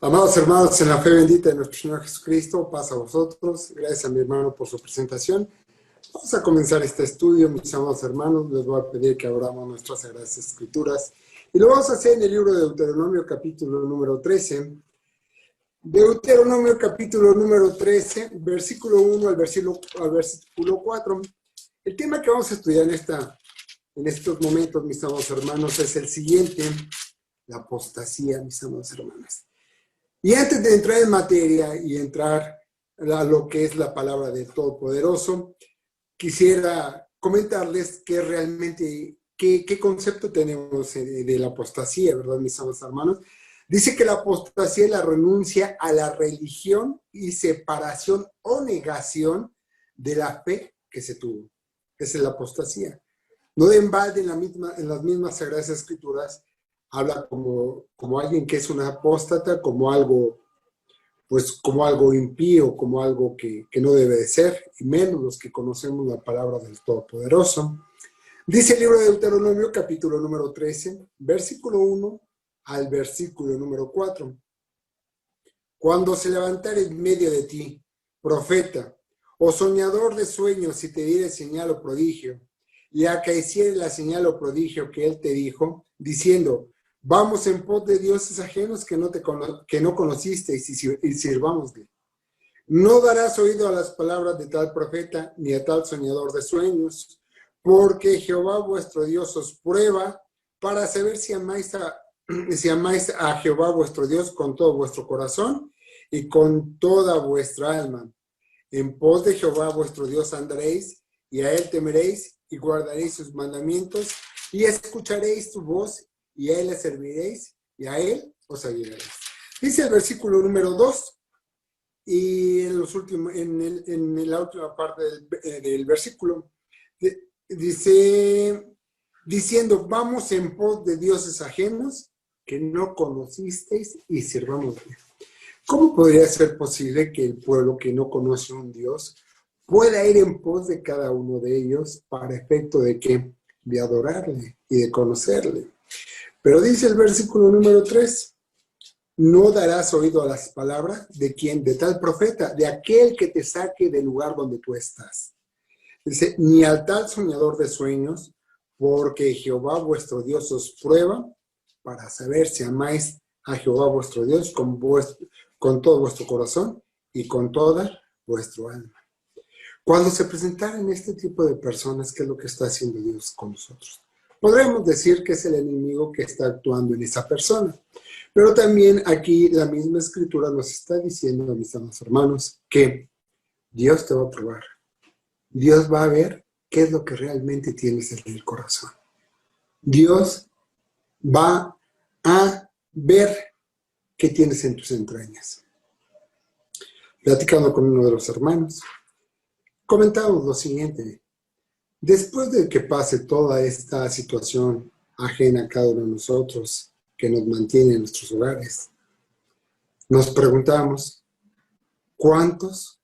Amados hermanos, en la fe bendita de nuestro Señor Jesucristo, paz a vosotros. Gracias a mi hermano por su presentación. Vamos a comenzar este estudio, mis amados hermanos. Les voy a pedir que abramos nuestras Sagradas Escrituras. Y lo vamos a hacer en el libro de Deuteronomio, capítulo número 13. Deuteronomio, capítulo número 13, versículo 1 al versículo 4. El tema que vamos a estudiar en estos momentos, mis amados hermanos, es el siguiente: la apostasía, mis amados hermanos. Y antes de entrar en materia y entrar a lo que es la palabra del Todopoderoso, quisiera comentarles que realmente, qué concepto tenemos de la apostasía, ¿verdad, mis amados hermanos? Dice que la apostasía es la renuncia a la religión y separación o negación de la fe que se tuvo. Esa es la apostasía. No de embalde en las mismas Sagradas Escrituras habla como alguien que es una apóstata, como algo impío, como algo que no debe de ser, y menos los que conocemos la palabra del Todopoderoso. Dice el libro de Deuteronomio, capítulo número 13, versículo 1 al versículo número 4. Cuando se levantare en medio de ti, profeta, o soñador de sueños, y te diere señal o prodigio, y acaeciere la señal o prodigio que él te dijo, diciendo: vamos en pos de dioses ajenos que no conociste y sirvámosle. No darás oído a las palabras de tal profeta ni a tal soñador de sueños, porque Jehová vuestro Dios os prueba para saber si amáis a Jehová vuestro Dios con todo vuestro corazón y con toda vuestra alma. En pos de Jehová vuestro Dios andaréis, y a él temeréis, y guardaréis sus mandamientos, y escucharéis su voz, y a él le serviréis, y a él os ayudaréis. Dice el versículo número 2, y en la última parte del versículo, dice, diciendo: vamos en pos de dioses ajenos que no conocisteis y sirvámosle. ¿Cómo podría ser posible que el pueblo que no conoce a un Dios pueda ir en pos de cada uno de ellos para efecto de qué? De adorarle y de conocerle. Pero dice el versículo número 3, no darás oído a las palabras de quién, de tal profeta, de aquel que te saque del lugar donde tú estás. Dice, ni al tal soñador de sueños, porque Jehová vuestro Dios os prueba para saber si amáis a Jehová vuestro Dios con todo vuestro corazón y con toda vuestro alma. Cuando se presentaran este tipo de personas, ¿qué es lo que está haciendo Dios con nosotros? Podremos decir que es el enemigo que está actuando en esa persona. Pero también aquí la misma Escritura nos está diciendo, mis amados hermanos, que Dios te va a probar. Dios va a ver qué es lo que realmente tienes en el corazón. Dios va a ver qué tienes en tus entrañas. Platicando con uno de los hermanos, comentamos lo siguiente: después de que pase toda esta situación ajena a cada uno de nosotros, que nos mantiene en nuestros hogares, nos preguntamos, ¿cuántos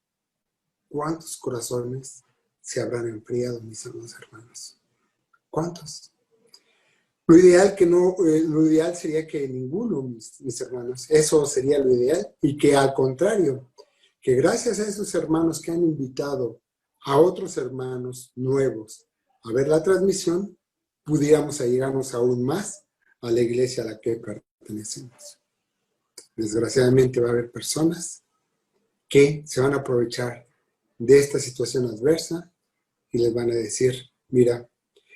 corazones se habrán enfriado, mis amados hermanos? ¿Cuántos? Lo ideal sería que ninguno, mis hermanos. Eso sería lo ideal. Y que al contrario, que gracias a esos hermanos que han invitado a otros hermanos nuevos a ver la transmisión, pudiéramos allegarnos aún más a la iglesia a la que pertenecemos. Desgraciadamente va a haber personas que se van a aprovechar de esta situación adversa y les van a decir: mira,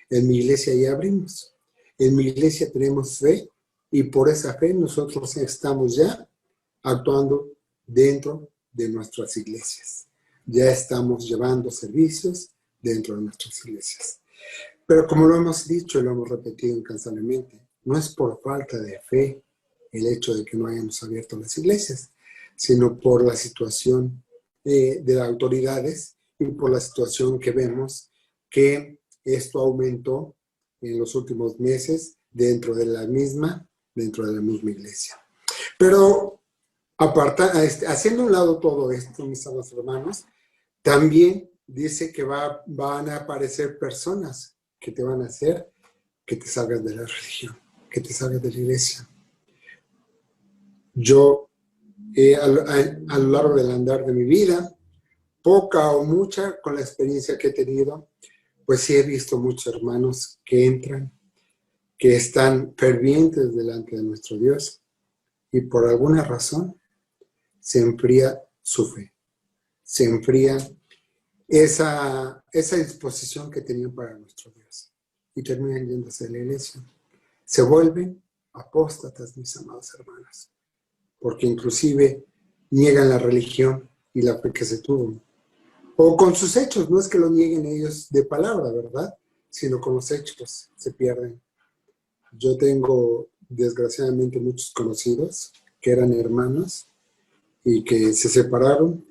en mi iglesia ya abrimos. En mi iglesia tenemos fe y por esa fe nosotros estamos ya actuando dentro de nuestras iglesias. Ya estamos llevando servicios dentro de nuestras iglesias. Pero como lo hemos dicho y lo hemos repetido incansablemente, no es por falta de fe el hecho de que no hayamos abierto las iglesias, sino por la situación de las autoridades y por la situación que vemos que esto aumentó en los últimos meses dentro de la misma iglesia. Pero haciendo a un lado todo esto, mis amados hermanos, también dice que van a aparecer personas que te van a hacer que te salgas de la religión, que te salgas de la iglesia. Yo a lo largo del andar de mi vida, poca o mucha, con la experiencia que he tenido, pues sí he visto muchos hermanos que entran, que están fervientes delante de nuestro Dios y por alguna razón se enfría su fe, se enfría esa disposición que tenían para nuestro Dios y terminan yéndose de la iglesia. Se vuelven apóstatas, mis amados hermanos, porque inclusive niegan la religión y la fe que se tuvo. O con sus hechos, no es que lo nieguen ellos de palabra, ¿verdad? Sino con los hechos se pierden. Yo tengo, desgraciadamente, muchos conocidos que eran hermanos y que se separaron,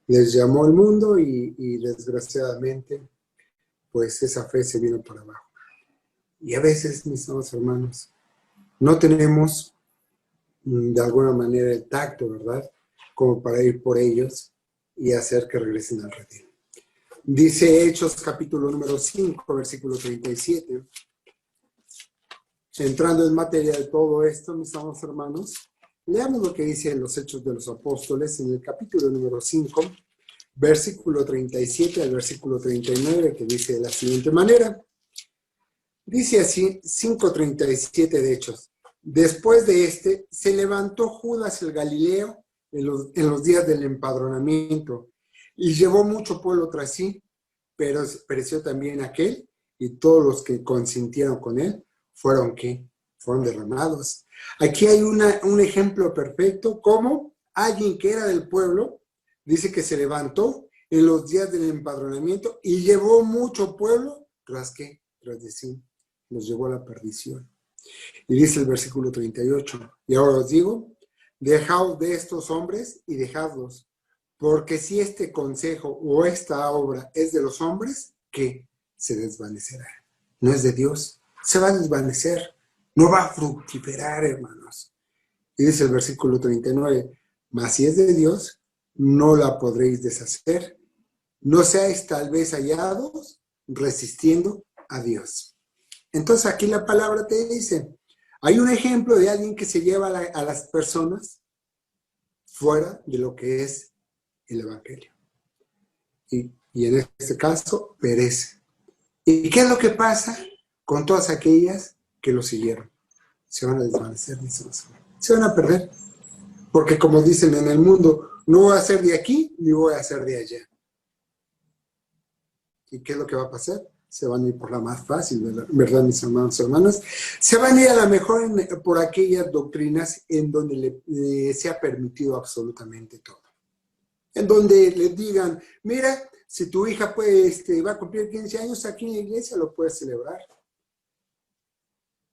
les llamó el mundo y desgraciadamente, pues esa fe se vino para abajo. Y a veces, mis amados hermanos, no tenemos de alguna manera el tacto, ¿verdad? Como para ir por ellos y hacer que regresen al redil. Dice Hechos capítulo número 5, versículo 37. Entrando en materia de todo esto, mis amados hermanos, leamos lo que dice en los Hechos de los Apóstoles en el capítulo número 5, versículo 37 al versículo 39, que dice de la siguiente manera. Dice así, 5:37 de Hechos. Después de este, se levantó Judas el Galileo en los días del empadronamiento y llevó mucho pueblo tras sí, pero pereció también aquel y todos los que consintieron con él fueron ¿qué? Fueron derramados. Aquí hay un ejemplo perfecto, como alguien que era del pueblo, dice que se levantó en los días del empadronamiento y llevó mucho pueblo, ¿tras qué? Tras de sí, los llevó a la perdición. Y dice el versículo 38, y ahora os digo, dejaos de estos hombres y dejadlos, porque si este consejo o esta obra es de los hombres, ¿qué? Se desvanecerá. No es de Dios, se va a desvanecer, no va a fructificar, hermanos. Y dice el versículo 39, mas si es de Dios, no la podréis deshacer, no seáis tal vez hallados resistiendo a Dios. Entonces aquí la palabra te dice, hay un ejemplo de alguien que se lleva a las personas fuera de lo que es el Evangelio. Y en este caso, perece. ¿Y qué es lo que pasa con todas aquellas que lo siguieron? Se van a desvanecer, se van a perder. Porque como dicen en el mundo, no voy a ser de aquí ni voy a ser de allá. ¿Y qué es lo que va a pasar? Se van a ir por la más fácil, ¿verdad, mis hermanos y hermanas? Se van a ir a lo mejor por aquellas doctrinas en donde se ha permitido absolutamente todo. En donde les digan, mira, si tu hija va a cumplir 15 años aquí en la iglesia, lo puedes celebrar.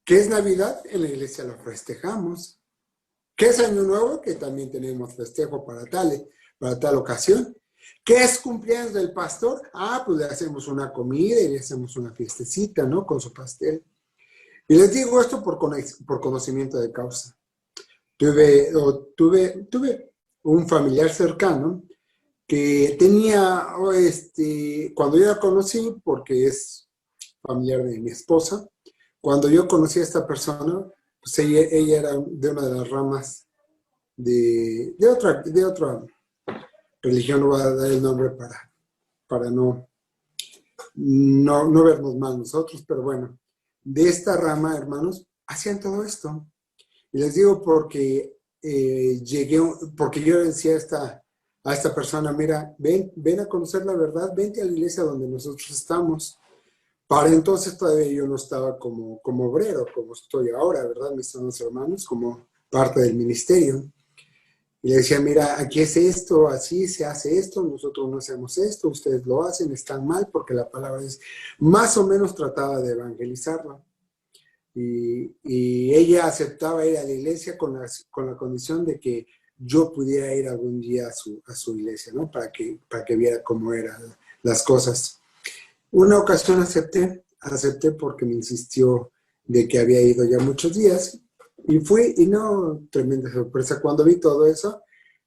¿Qué es Navidad? En la iglesia lo festejamos. ¿Qué es Año Nuevo? Que también tenemos festejo para tal ocasión. ¿Qué es cumpleaños del pastor? Pues le hacemos una comida y le hacemos una fiestecita, ¿no? Con su pastel. Y les digo esto por conocimiento de causa. Tuve un familiar cercano que tenía, cuando yo la conocí, porque es familiar de mi esposa, cuando yo conocí a esta persona, pues ella era de una de las ramas de otra religión, no voy a dar el nombre para no vernos mal nosotros, pero bueno, de esta rama, hermanos, hacían todo esto. Y les digo porque porque yo decía a esta persona, mira, ven a conocer la verdad, vente a la iglesia donde nosotros estamos. Para entonces todavía yo no estaba como obrero, como estoy ahora, ¿verdad? Mis hermanos, como parte del ministerio. Y le decía, mira, aquí es esto, así se hace esto, nosotros no hacemos esto, ustedes lo hacen, están mal, porque la palabra es, más o menos trataba de evangelizarla. Y ella aceptaba ir a la iglesia con la condición de que yo pudiera ir algún día a su iglesia, ¿no? Para que viera cómo eran las cosas. Una ocasión acepté porque me insistió de que había ido ya muchos días y fui y no, tremenda sorpresa. Cuando vi todo eso,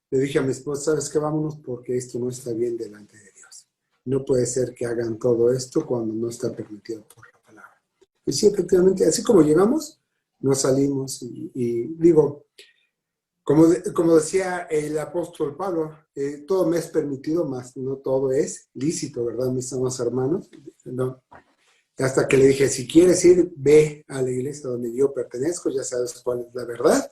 le dije a mi esposa, ¿sabes qué? Vámonos porque esto no está bien delante de Dios. No puede ser que hagan todo esto cuando no está permitido por la palabra. Y sí, efectivamente, así como llegamos, nos salimos y digo, Como decía el apóstol Pablo, todo me es permitido, mas no todo es lícito, ¿verdad, mis amados hermanos? No. Hasta que le dije, si quieres ir, ve a la iglesia donde yo pertenezco, ya sabes cuál es la verdad,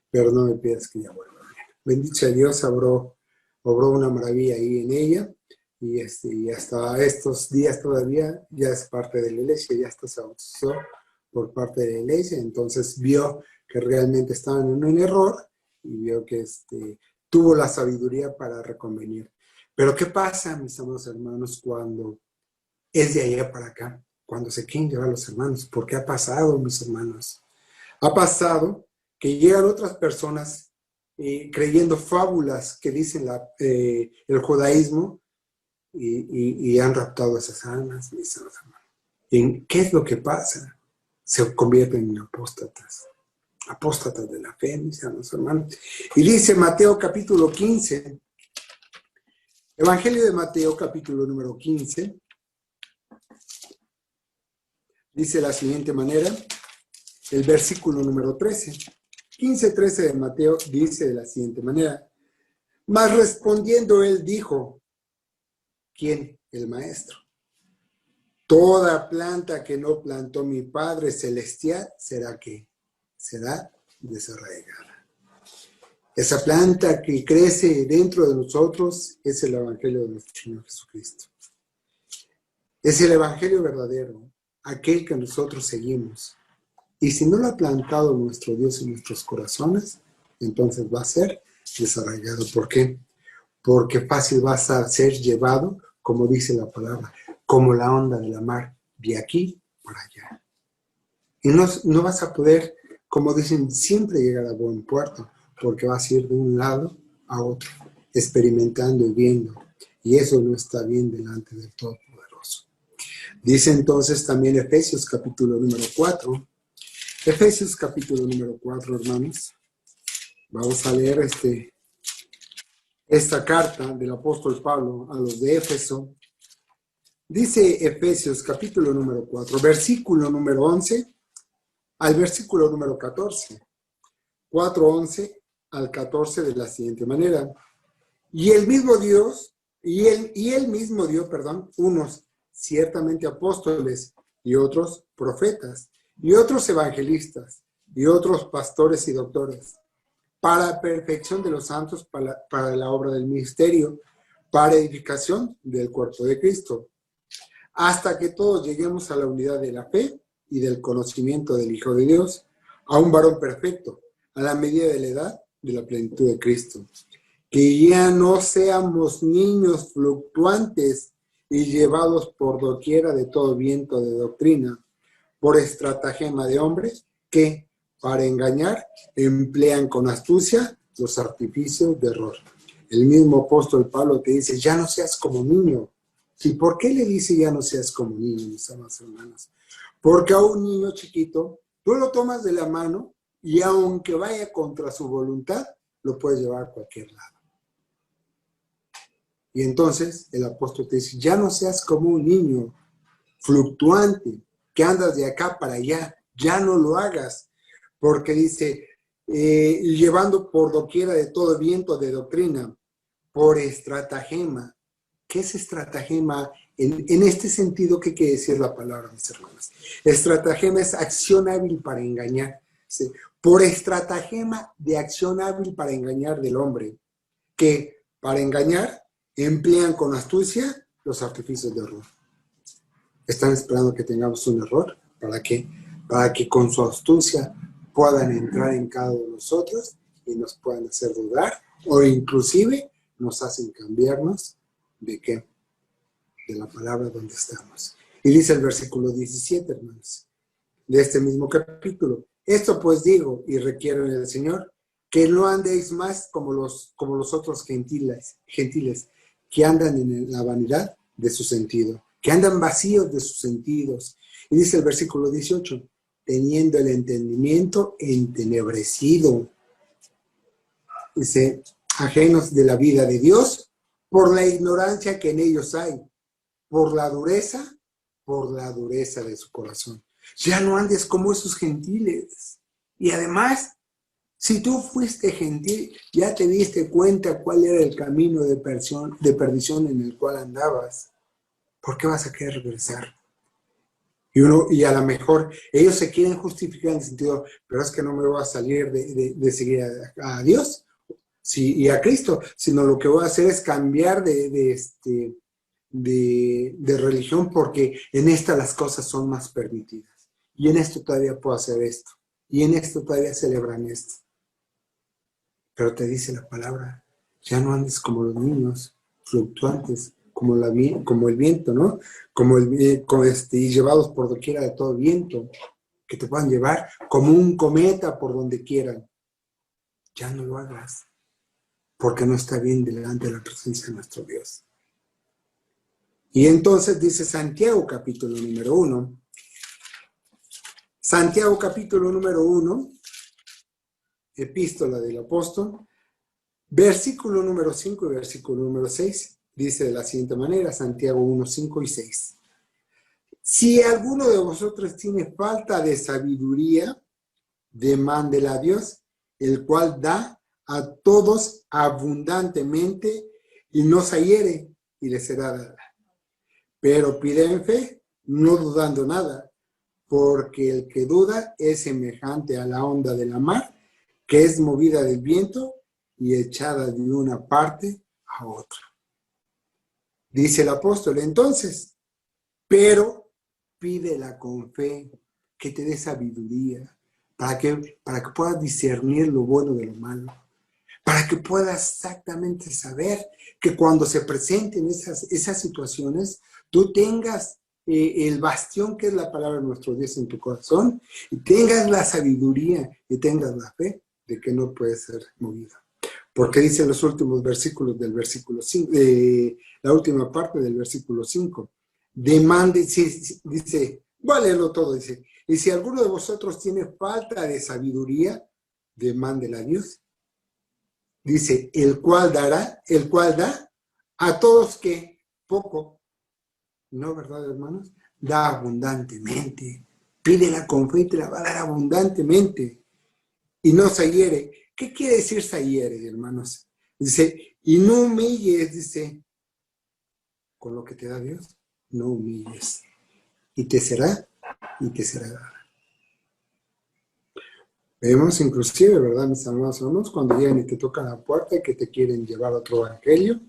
pero no me pidas que ya vuelva. Bendito sea Dios, obró una maravilla ahí en ella, y hasta estos días todavía ya es parte de la iglesia, ya hasta se bautizó por parte de la iglesia, entonces vio que realmente estaban en un error y vio que tuvo la sabiduría para reconvenir. Pero ¿qué pasa, mis amados hermanos, cuando es de allá para acá? Cuando se quieren llevar los hermanos. ¿Por qué ha pasado, mis hermanos? Ha pasado que llegan otras personas creyendo fábulas que dicen el judaísmo y han raptado esas almas, mis hermanos. ¿Y qué es lo que pasa? Se convierten en apóstatas de la fe, mis hermanos. Y dice Mateo capítulo 15, Evangelio de Mateo capítulo número 15, dice de la siguiente manera, el versículo número 13. 15:13 de Mateo dice de la siguiente manera, mas respondiendo él dijo, ¿quién? El maestro. Toda planta que no plantó mi Padre Celestial será desarraigada. Esa planta que crece dentro de nosotros es el Evangelio de nuestro Señor Jesucristo. Es el Evangelio verdadero, aquel que nosotros seguimos. Y si no lo ha plantado nuestro Dios en nuestros corazones, entonces va a ser desarraigado. ¿Por qué? Porque fácil vas a ser llevado, como dice la palabra, como la onda de la mar, de aquí para allá. Y no vas a poder, como dicen, siempre llegar a buen puerto, porque vas a ir de un lado a otro, experimentando y viendo. Y eso no está bien delante del Todopoderoso. Dice entonces también Efesios capítulo número 4. Efesios capítulo número 4, hermanos. Vamos a leer esta carta del apóstol Pablo a los de Éfeso. Dice Efesios capítulo número 4, versículo número 11 al versículo número 14. 4:11 al 14 de la siguiente manera. Y el mismo Dios, unos ciertamente apóstoles y otros profetas y otros evangelistas y otros pastores y doctores, para la perfección de los santos, para la obra del ministerio, para edificación del cuerpo de Cristo, hasta que todos lleguemos a la unidad de la fe y del conocimiento del Hijo de Dios, a un varón perfecto, a la medida de la edad de la plenitud de Cristo. Que ya no seamos niños fluctuantes y llevados por doquiera de todo viento de doctrina, por estratagema de hombres que, para engañar, emplean con astucia los artificios de error. El mismo apóstol Pablo te dice, ya no seas como niño. ¿Y por qué le dice ya no seas como niño, mis amadas hermanas? Porque a un niño chiquito, tú lo tomas de la mano y aunque vaya contra su voluntad, lo puedes llevar a cualquier lado. Y entonces el apóstol te dice, ya no seas como un niño fluctuante, que andas de acá para allá, ya no lo hagas, porque dice, llevando por doquiera de todo viento de doctrina, por estratagema. ¿Qué es estratagema? En este sentido, ¿qué quiere decir la palabra, mis hermanos? Estratagema es acción hábil para engañar. ¿Sí? Por estratagema de acción hábil para engañar del hombre, que para engañar emplean con astucia los artificios de error. Están esperando que tengamos un error. ¿Para qué? Para que con su astucia puedan entrar en cada uno de nosotros y nos puedan hacer dudar o inclusive nos hacen cambiarnos ¿de qué? De la palabra donde estamos. Y dice el versículo 17, hermanos, de este mismo capítulo. Esto pues digo y requiero en el Señor, que no andéis más como los otros gentiles, que andan en la vanidad de su sentido, que andan vacíos de sus sentidos. Y dice el versículo 18, teniendo el entendimiento entenebrecido. Dice, ajenos de la vida de Dios, por la ignorancia que en ellos hay, por la dureza de su corazón. Ya no andes como esos gentiles. Y además, Si tú fuiste gentil, ya te diste cuenta cuál era el camino de perdición en el cual andabas. ¿Por qué vas a querer regresar? Y a lo mejor ellos se quieren justificar en el sentido, pero es que no me voy a salir de seguir a Dios y a Cristo, sino lo que voy a hacer es cambiar de religión porque en esta las cosas son más permitidas. Y en esto todavía puedo hacer esto. Y en esto todavía celebran esto. Pero te dice la palabra, ya no andes como los niños, fluctuantes, como el viento, ¿no? Y llevados por doquiera de todo viento, que te puedan llevar como un cometa por donde quieran. Ya no lo hagas, porque no está bien delante de la presencia de nuestro Dios. Y entonces dice Santiago capítulo número 1. Santiago capítulo número 1, epístola del apóstol, versículo número 5 y versículo número 6, dice de la siguiente manera, Santiago 1, 5 y 6. Si alguno de vosotros tiene falta de sabiduría, demándela a Dios, el cual da a todos abundantemente y no se hiere y le será dada. Pero pide en fe, no dudando nada, porque el que duda es semejante a la onda de la mar, que es movida del viento y echada de una parte a otra. Dice el apóstol, entonces, pero pídela con fe, que te dé sabiduría, para que puedas discernir lo bueno de lo malo, para que puedas exactamente saber que cuando se presenten esas situaciones, tú tengas el bastión que es la palabra de nuestro Dios en tu corazón, y tengas la sabiduría y tengas la fe de que no puede ser movida. Porque dice los últimos versículos del versículo 5, la última parte del versículo 5, demande, dice, voy a leerlo todo, dice, y si alguno de vosotros tiene falta de sabiduría, demándela a Dios. Dice, el cual da a todos que poco, ¿no, verdad, hermanos? Da abundantemente. Pídela con fe y te la va a dar abundantemente. Y no se hiere. ¿Qué quiere decir se hiere, hermanos? Dice, y no humilles, dice, con lo que te da Dios, no humilles. Y te será dada. Vemos inclusive, ¿verdad, mis amados hermanos? Cuando llegan y te tocan la puerta y que te quieren llevar a otro evangelio,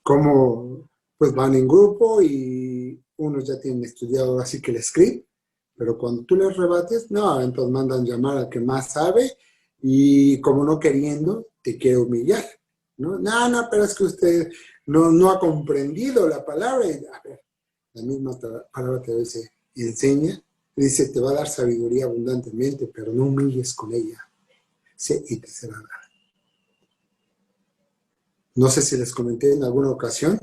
como pues van en grupo y unos ya tienen estudiado así que el script, pero cuando tú les rebates, no, entonces mandan llamar al que más sabe y como no queriendo, te quiere humillar, ¿no? No, pero es que usted no ha comprendido la palabra. Y, a ver, la misma palabra te dice, enseña, dice, te va a dar sabiduría abundantemente, pero no humilles con ella, sí, y te será dada. No sé si les comenté en alguna ocasión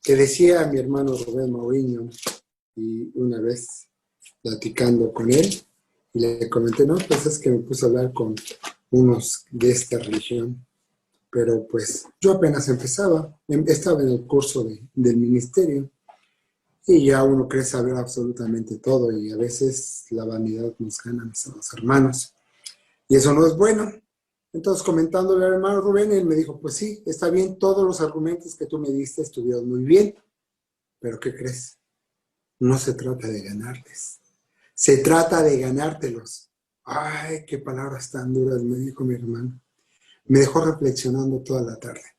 que decía a mi hermano Rubén Mauriño, y una vez platicando con él, y le comenté, no, pues es que me puse a hablar con unos de esta religión, pero pues yo apenas estaba en el curso del ministerio, y ya uno cree saber absolutamente todo, y a veces la vanidad nos gana a los hermanos, y eso no es bueno. Entonces, comentándole al hermano Rubén, él me dijo, pues sí, está bien, todos los argumentos que tú me diste estuvieron muy bien, pero ¿qué crees? No se trata de ganarles, se trata de ganártelos. Ay, qué palabras tan duras me dijo mi hermano. Me dejó reflexionando toda la tarde.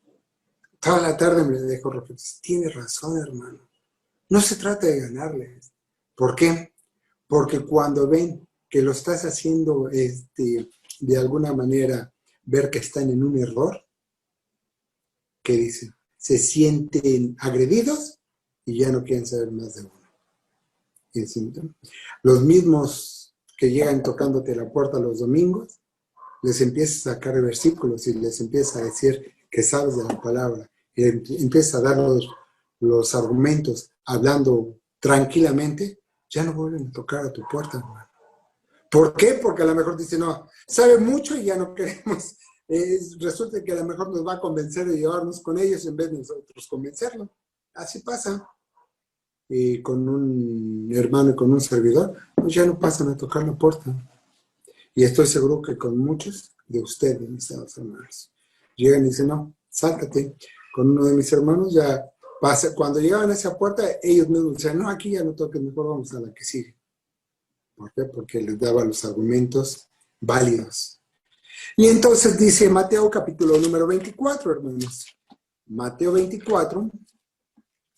Toda la tarde me dejó reflexionando. Tienes razón, hermano. No se trata de ganarles. ¿Por qué? Porque cuando ven que lo estás haciendo de alguna manera, ver que están en un error, ¿qué dicen? Se sienten agredidos y ya no quieren saber más de uno. Los mismos que llegan tocándote la puerta los domingos, les empiezas a sacar versículos y les empiezas a decir que sabes de la palabra, y empiezas a dar los argumentos hablando tranquilamente, ya no vuelven a tocar a tu puerta, hermano. ¿Por qué? Porque a lo mejor dicen, no, sabe mucho y ya no queremos. Resulta que a lo mejor nos va a convencer de llevarnos con ellos en vez de nosotros convencerlo. Así pasa. Y con un hermano y con un servidor, pues ya no pasan a tocar la puerta. Y estoy seguro que con muchos de ustedes, mis hermanos. Llegan y dicen, no, sáltate con uno de mis hermanos, ya pasa. Cuando llegaban a esa puerta, ellos mismos decían, no, aquí ya no toques, mejor vamos a la que sigue. ¿Por qué? Porque les daba los argumentos válidos. Y entonces dice Mateo capítulo número 24, hermanos. Mateo 24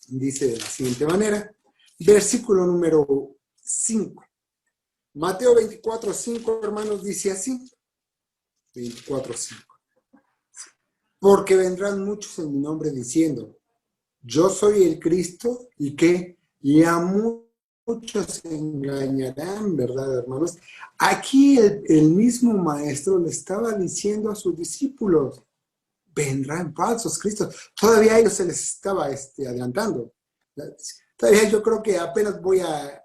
dice de la siguiente manera, versículo número 5. Mateo 24, 5, hermanos, dice así. 24, 5. Porque vendrán muchos en mi nombre diciendo, yo soy el Cristo, ¿y qué? Y a muchos se engañarán, ¿verdad, hermanos? Aquí el mismo maestro le estaba diciendo a sus discípulos, vendrán falsos cristos. Todavía a ellos se les estaba adelantando. Todavía yo creo que apenas voy a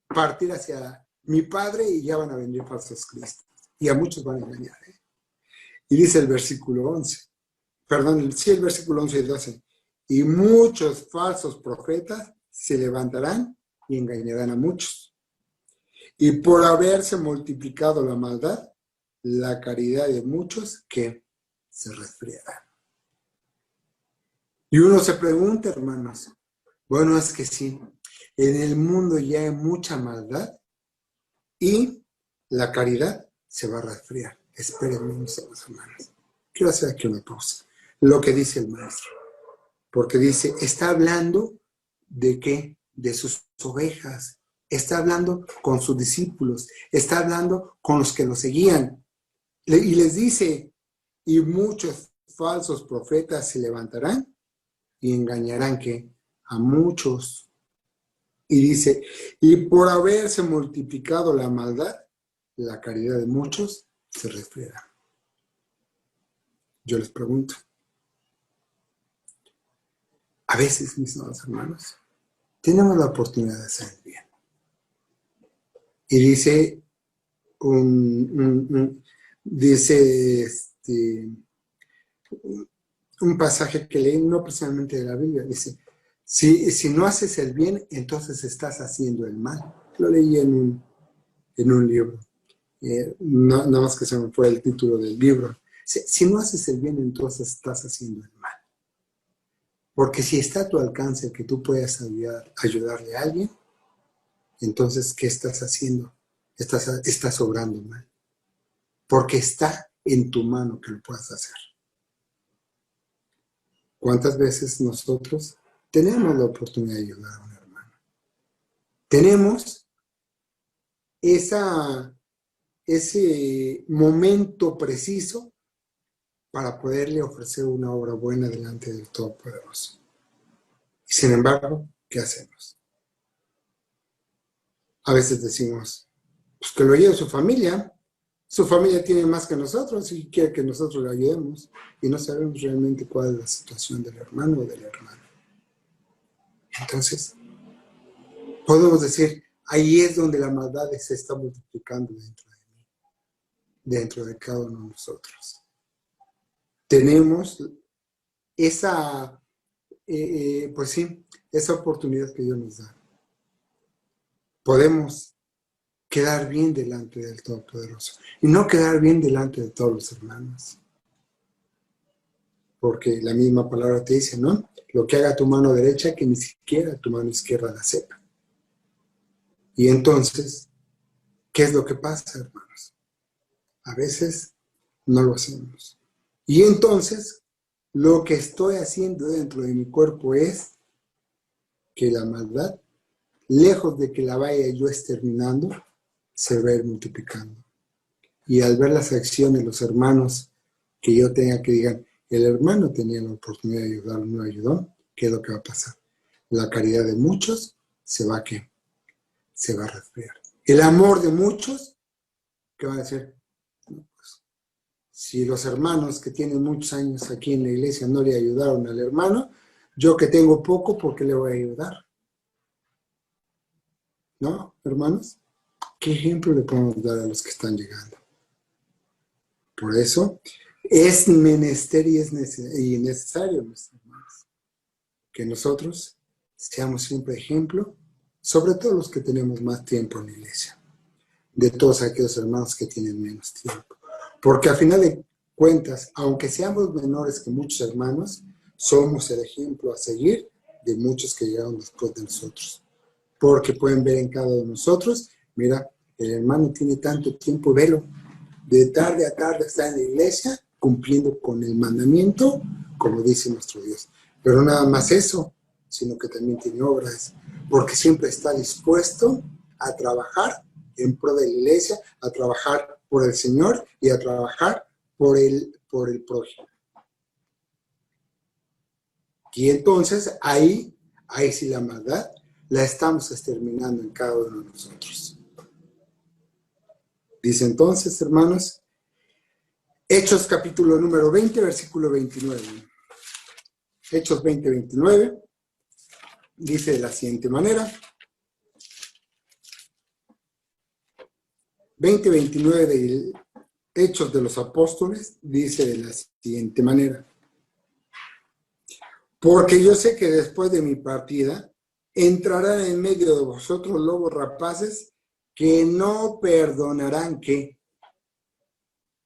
partir hacia mi Padre y ya van a venir falsos cristos. Y a muchos van a engañar. Y dice el versículo 11. Perdón, sí, el versículo 11 y 12. Y muchos falsos profetas se levantarán y engañarán a muchos. Y por haberse multiplicado la maldad, la caridad de muchos que se resfriará. Y uno se pregunta, hermanos, bueno, es que sí, en el mundo ya hay mucha maldad y la caridad se va a resfriar. Espérenme, mis hermanos. Quiero hacer aquí una pausa. Lo que dice el maestro. Porque dice, está hablando ¿de qué? De sus ovejas. Está hablando con sus discípulos. Está hablando con los que lo seguían. Y les dice, y muchos falsos profetas se levantarán y engañarán ¿qué? A muchos. Y dice, y por haberse multiplicado la maldad, la caridad de muchos se resfriará. Yo les pregunto, a veces, mis hermanos, tenemos la oportunidad de hacer el bien. Y dice un pasaje que leí, no precisamente de la Biblia, dice, si no haces el bien, entonces estás haciendo el mal. Lo leí en un libro. Nada más que se me fue el título del libro. Si no haces el bien, entonces estás haciendo el mal. Porque si está a tu alcance que tú puedas ayudarle a alguien, entonces, ¿qué estás haciendo? Estás obrando mal. Porque está en tu mano que lo puedas hacer. ¿Cuántas veces nosotros tenemos la oportunidad de ayudar a un hermano? Tenemos ese momento preciso para poderle ofrecer una obra buena delante del Todopoderoso. Y sin embargo, ¿qué hacemos? A veces decimos, pues que lo lleve su familia tiene más que nosotros y quiere que nosotros le ayudemos y no sabemos realmente cuál es la situación del hermano o de la hermana. Entonces, podemos decir, ahí es donde la maldad se está multiplicando dentro de mí, dentro de cada uno de nosotros. Tenemos esa oportunidad que Dios nos da. Podemos quedar bien delante del Todopoderoso y no quedar bien delante de todos los hermanos. Porque la misma palabra te dice, ¿no? Lo que haga tu mano derecha, que ni siquiera tu mano izquierda la sepa. Y entonces, ¿qué es lo que pasa, hermanos? A veces no lo hacemos. Y entonces, lo que estoy haciendo dentro de mi cuerpo es que la maldad, lejos de que la vaya yo exterminando, se va a ir multiplicando. Y al ver las acciones de los hermanos, que yo tenga que digan, el hermano tenía la oportunidad de ayudar, no ayudó, ¿qué es lo que va a pasar? La caridad de muchos se va a resfriar. El amor de muchos, ¿qué va a hacer? Pues, si los hermanos que tienen muchos años aquí en la iglesia no le ayudaron al hermano, yo que tengo poco, ¿por qué le voy a ayudar? ¿No, hermanos? ¿Qué ejemplo le podemos dar a los que están llegando? Por eso es menester y necesario, mis hermanos, que nosotros seamos siempre ejemplo, sobre todo los que tenemos más tiempo en la iglesia, de todos aquellos hermanos que tienen menos tiempo. Porque a final de cuentas, aunque seamos menores que muchos hermanos, somos el ejemplo a seguir de muchos que llegaron después de nosotros. Porque pueden ver en cada uno de nosotros, mira, el hermano tiene tanto tiempo, velo, de tarde a tarde está en la iglesia, cumpliendo con el mandamiento, como dice nuestro Dios. Pero nada más eso, sino que también tiene obras, porque siempre está dispuesto a trabajar en pro de la iglesia, a trabajar por el Señor y a trabajar por el prójimo. Y entonces ahí sí la maldad la estamos exterminando en cada uno de nosotros. Dice entonces, hermanos, Hechos capítulo número 20, versículo 29. Hechos 20, 29, dice de la siguiente manera. 20, 29 de Hechos de los Apóstoles, dice de la siguiente manera. Porque yo sé que después de mi partida, entrarán en medio de vosotros lobos rapaces que no perdonarán, ¿qué?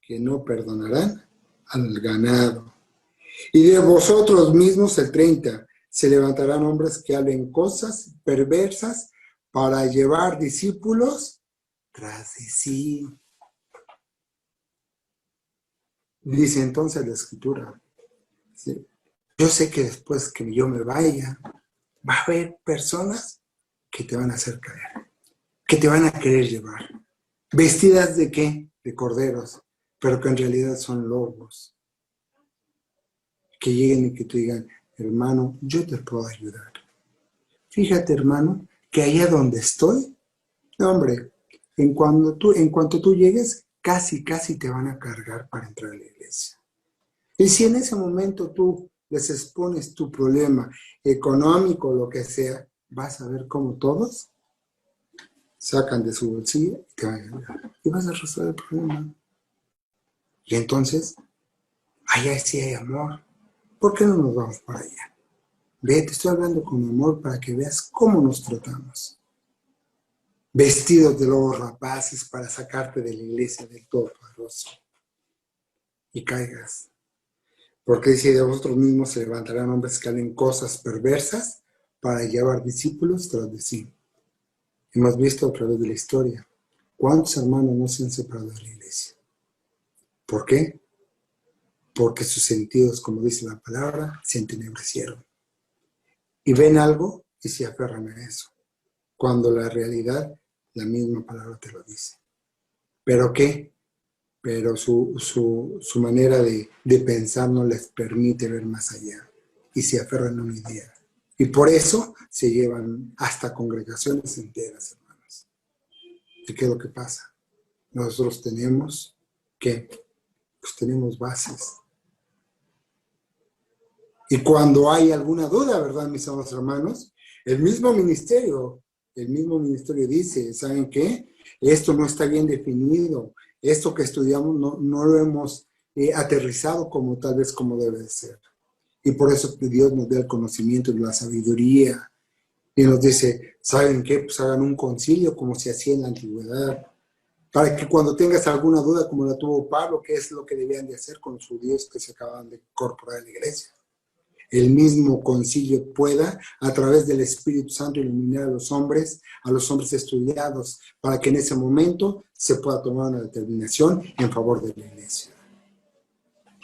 Que no perdonarán al ganado. Y de vosotros mismos, el 30, se levantarán hombres que hablen cosas perversas para llevar discípulos tras de sí. Dice entonces la Escritura, ¿sí? Yo sé que después que yo me vaya, va a haber personas que te van a hacer caer, que te van a querer llevar. ¿Vestidas de qué? De corderos, pero que en realidad son lobos. Que lleguen y que te digan, hermano, yo te puedo ayudar. Fíjate, hermano, que allá donde estoy, hombre, en cuanto tú llegues, casi te van a cargar para entrar a la iglesia. Y si en ese momento tú les expones tu problema económico, lo que sea, vas a ver cómo todos sacan de su bolsillo y te van a ayudar. Y vas a resolver el problema. Y entonces, allá sí hay amor. ¿Por qué no nos vamos para allá? Ve, te estoy hablando con amor para que veas cómo nos tratamos. Vestidos de lobos rapaces para sacarte de la iglesia del Todopoderoso. Y caigas. Porque dice, de vosotros mismos se levantarán hombres que hablen cosas perversas para llevar discípulos tras de sí. Hemos visto a través de la historia cuántos hermanos no se han separado de la iglesia. ¿Por qué? Porque sus sentidos, como dice la palabra, se entenebrecieron. Y ven algo y se aferran a eso. Cuando la realidad, la misma palabra te lo dice. ¿Pero qué? Pero su manera de pensar no les permite ver más allá. Y se aferran a una idea. Y por eso se llevan hasta congregaciones enteras, hermanos. ¿Y qué es lo que pasa? Nosotros tenemos, ¿qué? Pues tenemos bases. Y cuando hay alguna duda, ¿verdad, mis amados hermanos? El mismo ministerio dice, ¿saben qué? Esto no está bien definido. Esto que estudiamos no lo hemos aterrizado como tal vez como debe de ser. Y por eso Dios nos da el conocimiento y la sabiduría. Y nos dice, ¿saben qué? Pues hagan un concilio como se hacía en la antigüedad. Para que cuando tengas alguna duda como la tuvo Pablo, ¿qué es lo que debían de hacer con sus judíos que se acaban de incorporar a la iglesia? El mismo concilio pueda, a través del Espíritu Santo, iluminar a los hombres estudiados, para que en ese momento se pueda tomar una determinación en favor de la iglesia.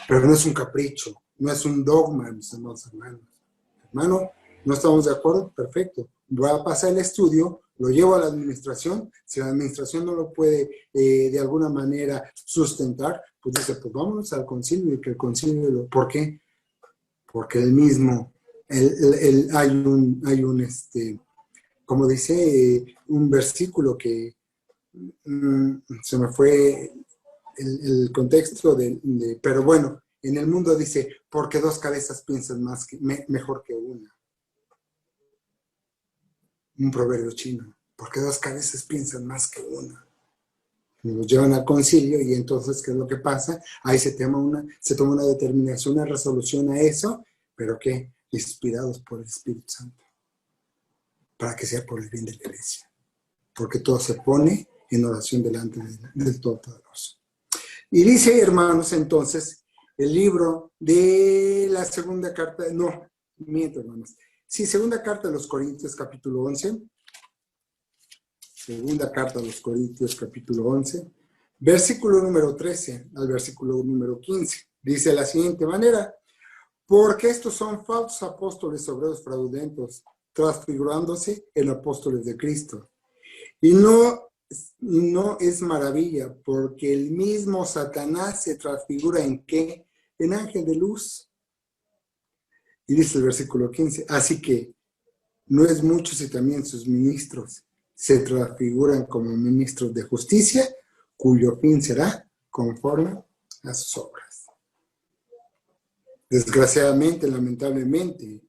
Pero no es un capricho, no es un dogma, mis amados hermanos. Hermano, ¿no estamos de acuerdo? Perfecto. Voy a pasar el estudio, lo llevo a la administración. Si la administración no lo puede de alguna manera sustentar, pues dice, pues vámonos al concilio y que el concilio lo... ¿Por qué? Porque el mismo, hay un como dice, un versículo que se me fue el contexto pero bueno, en el mundo dice, porque dos cabezas piensan mejor que una. Un proverbio chino, porque dos cabezas piensan más que una. Nos llevan al concilio y entonces, ¿qué es lo que pasa? Ahí se toma una determinación, una resolución a eso, pero ¿qué? Inspirados por el Espíritu Santo, para que sea por el bien de la iglesia, porque todo se pone en oración delante del Todopoderoso. Y dice, hermanos, entonces, el libro de la segunda carta, no, miento, hermanos. Sí, segunda carta de los Corintios, capítulo 11. Segunda carta de los Corintios, capítulo 11, versículo número 13 al versículo número 15. Dice de la siguiente manera: porque estos son falsos apóstoles, obreros fraudulentos, transfigurándose en apóstoles de Cristo. Y no es maravilla, porque el mismo Satanás se transfigura ¿en qué? En ángel de luz. Y dice el versículo 15, así que no es mucho si también sus ministros se transfiguran como ministros de justicia, cuyo fin será conforme a sus obras. Desgraciadamente, lamentablemente,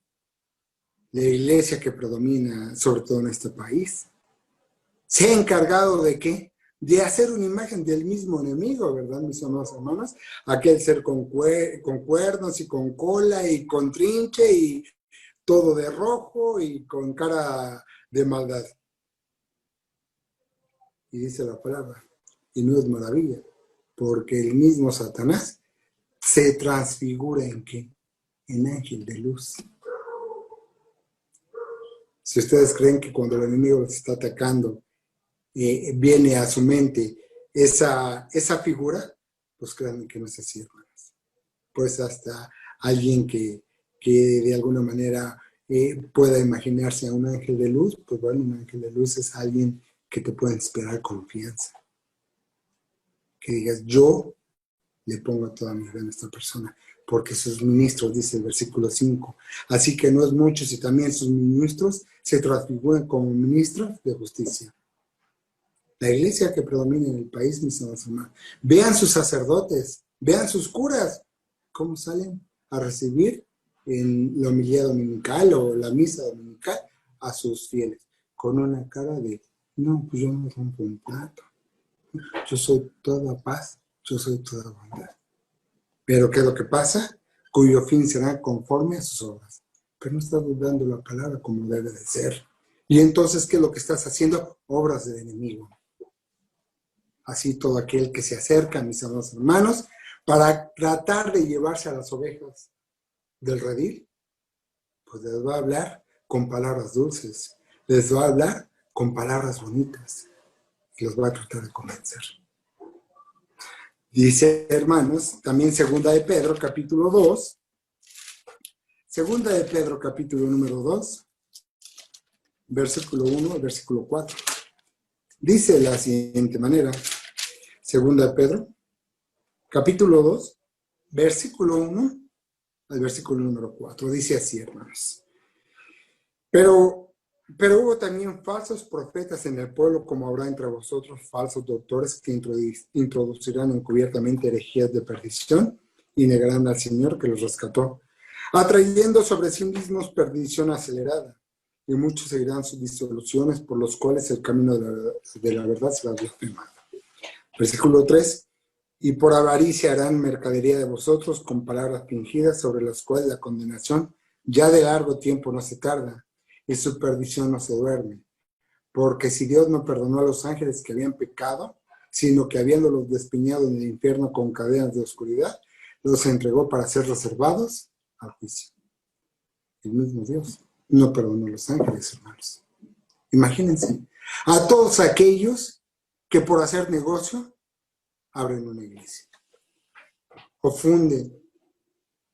la iglesia que predomina, sobre todo en este país, se ha encargado ¿de qué? De hacer una imagen del mismo enemigo, ¿verdad, mis amados hermanos? Aquel ser con cuernos y con cola y con trinche y todo de rojo y con cara de maldad. Y dice la palabra, y no es maravilla, porque el mismo Satanás se transfigura ¿en qué? En ángel de luz. Si ustedes creen que cuando el enemigo les está atacando, viene a su mente esa figura, pues créanme que no es así, hermanos. Pues hasta alguien que de alguna manera pueda imaginarse a un ángel de luz, pues bueno, un ángel de luz es alguien que te puede inspirar confianza. Que digas, yo le pongo toda mi fe a esta persona, porque sus ministros, dice el versículo 5, así que no es mucho si también sus ministros se transfiguran como ministros de justicia. La iglesia que predomina en el país, mis amados hermanos, vean sus sacerdotes, vean sus curas, cómo salen a recibir en la homilía dominical o la misa dominical a sus fieles, con una cara de, no, pues yo no rompo un plato, yo soy toda paz, yo soy toda bondad. Pero ¿qué es lo que pasa? Cuyo fin será conforme a sus obras. Pero no estás dando la palabra como debe de ser. Y entonces, ¿qué es lo que estás haciendo? Obras del enemigo. Así todo aquel que se acerca, mis amados hermanos, para tratar de llevarse a las ovejas del redil, pues les va a hablar con palabras dulces, les va a hablar con palabras bonitas y los va a tratar de convencer. Dice, hermanos, también segunda de Pedro, capítulo 2, segunda de Pedro, capítulo número 2, versículo 1 al versículo 4. Dice de la siguiente manera, segunda de Pedro, capítulo 2, versículo 1 al versículo número 4. Dice así, hermanos. Pero hubo también falsos profetas en el pueblo, como habrá entre vosotros falsos doctores que introducirán encubiertamente herejías de perdición y negarán al Señor que los rescató, atrayendo sobre sí mismos perdición acelerada. Y muchos seguirán sus disoluciones, por los cuales el camino de la verdad será blasfemado. Versículo 3. Y por avaricia harán mercadería de vosotros con palabras fingidas, sobre las cuales la condenación ya de largo tiempo no se tarda, y su perdición no se duerme. Porque si Dios no perdonó a los ángeles que habían pecado, sino que habiéndolos despeñado en el infierno con cadenas de oscuridad, los entregó para ser reservados al juicio. El mismo Dios no perdonó a los ángeles, hermanos. Imagínense, a todos aquellos que por hacer negocio abren una iglesia o funden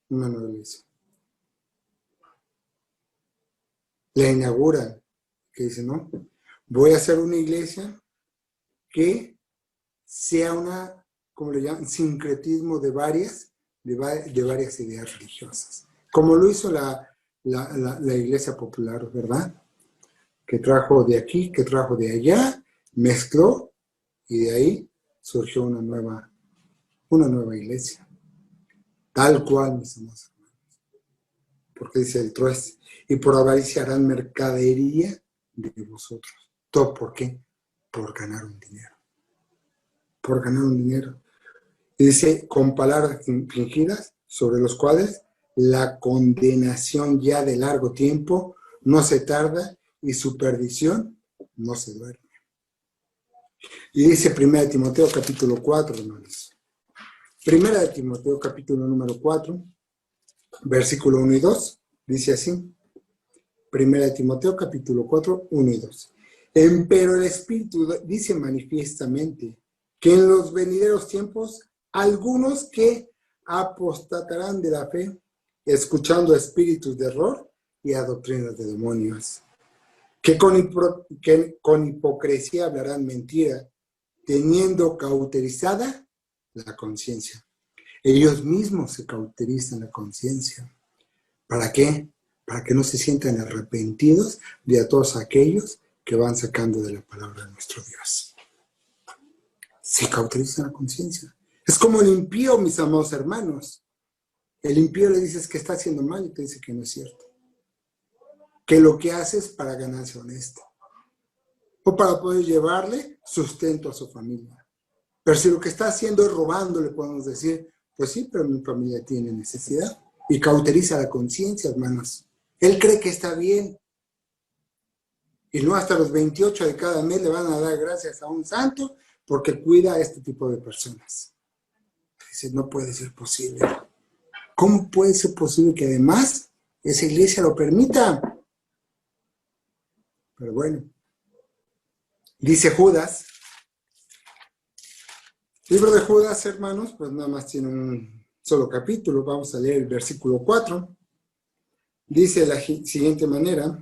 una nueva iglesia. La inauguran, que dicen, no, voy a hacer una iglesia que sea una, como le llaman, sincretismo de varias ideas religiosas. Como lo hizo la iglesia popular, ¿verdad? Que trajo de aquí, que trajo de allá, mezcló y de ahí surgió una nueva iglesia. Tal cual, mis amados hermanos. Porque dice el 3, y por avaricia harán mercadería de vosotros. ¿Todo por qué? Por ganar un dinero. Por ganar un dinero. Y dice, con palabras fingidas, sobre los cuales la condenación ya de largo tiempo no se tarda y su perdición no se duerme. Y dice 1 Timoteo capítulo 4, hermanos. Primera de Timoteo, capítulo número 4, versículo 1 y 2, dice así. Primera de Timoteo, capítulo 4, 1 y 2. Pero el Espíritu dice manifiestamente que en los venideros tiempos algunos que apostatarán de la fe, escuchando espíritus de error y a doctrinas de demonios, que con hipocresía hablarán mentira, teniendo cauterizada la conciencia. Ellos mismos se cauterizan la conciencia. ¿Para qué? Para que no se sientan arrepentidos de a todos aquellos que van sacando de la palabra de nuestro Dios. Se cauterizan la conciencia. Es como el impío, mis amados hermanos. El impío le dices que está haciendo mal y te dice que no es cierto. Que lo que hace es para ganancia honesta. O para poder llevarle sustento a su familia. Pero si lo que está haciendo es robando, le podemos decir, pues sí, pero mi familia tiene necesidad. Y cauteriza la conciencia, hermanos. Él cree que está bien. Y no hasta los 28 de cada mes le van a dar gracias a un santo porque cuida a este tipo de personas. Dice, no puede ser posible. ¿Cómo puede ser posible que además esa iglesia lo permita? Pero bueno, dice Judas. El libro de Judas, hermanos, pues nada más tiene un solo capítulo. Vamos a leer el versículo 4. Dice de la siguiente manera,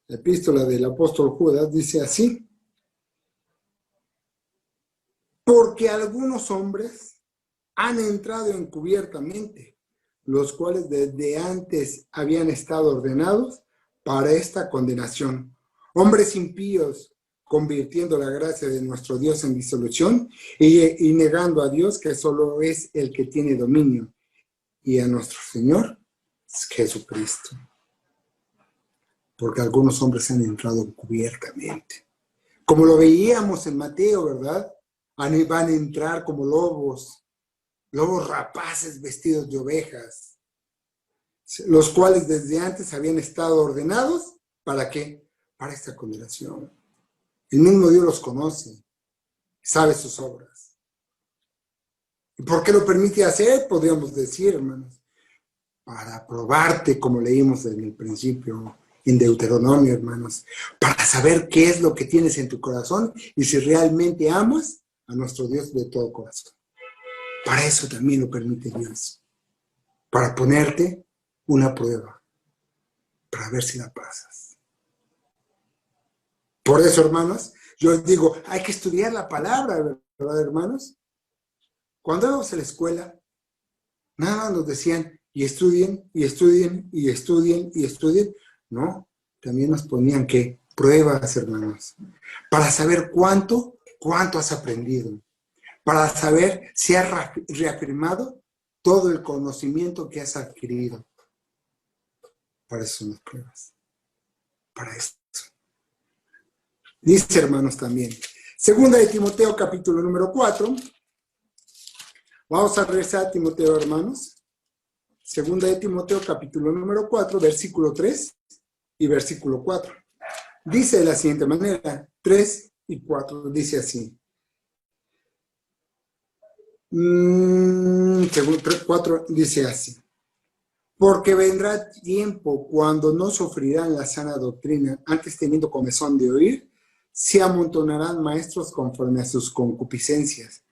la epístola del apóstol Judas dice así: porque algunos hombres han entrado encubiertamente, los cuales desde antes habían estado ordenados para esta condenación. Hombres impíos, convirtiendo la gracia de nuestro Dios en disolución y negando a Dios, que solo es el que tiene dominio, y a nuestro Señor Jesucristo. Porque algunos hombres han entrado encubiertamente. Como lo veíamos en Mateo, ¿verdad? Van a entrar como lobos rapaces vestidos de ovejas, los cuales desde antes habían estado ordenados, ¿para qué? Para esta condenación. El mismo Dios los conoce, sabe sus obras. ¿Y por qué lo permite hacer? Podríamos decir, hermanos, para probarte, como leímos en el principio, en Deuteronomio, hermanos, para saber qué es lo que tienes en tu corazón y si realmente amas a nuestro Dios de todo corazón. Para eso también lo permite Dios, para ponerte una prueba, para ver si la pasas. Por eso, hermanos, yo les digo, hay que estudiar la palabra, ¿verdad, hermanos? Cuando íbamos a la escuela, nada más nos decían, y estudien, y estudien, y estudien, y estudien. No, también nos ponían que pruebas, hermanos, para saber cuánto has aprendido, para saber si has reafirmado todo el conocimiento que has adquirido. Para eso son las pruebas, para eso. Dice, hermanos, también, segunda de Timoteo, capítulo número 4. Vamos a regresar a Timoteo, hermanos. Segunda de Timoteo, capítulo número 4, versículo 3 y versículo 4. Dice de la siguiente manera, 3 y 4, dice así. Según 4 dice así. Porque vendrá tiempo cuando no sufrirán la sana doctrina, antes teniendo comezón de oír, se amontonarán maestros conforme a sus concupiscencias,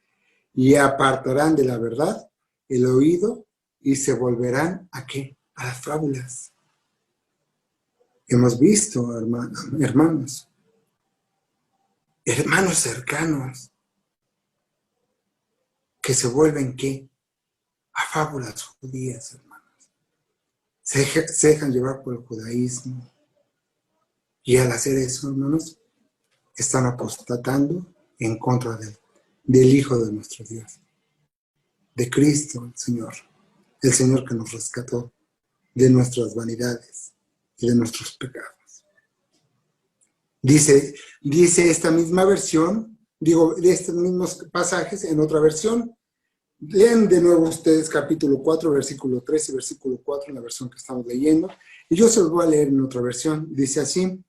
y apartarán de la verdad el oído, y se volverán ¿a qué? A las fábulas. Hemos visto, hermanos cercanos, que se vuelven ¿qué? A fábulas judías, hermanos. Se dejan llevar por el judaísmo. Y al hacer eso, hermanos, están apostatando en contra del Hijo de nuestro Dios, de Cristo, el Señor que nos rescató de nuestras vanidades y de nuestros pecados. Dice esta misma versión, de estos mismos pasajes en otra versión. Lean de nuevo ustedes capítulo 4, versículo 3 y versículo 4 en la versión que estamos leyendo. Y yo se los voy a leer en otra versión. Dice así: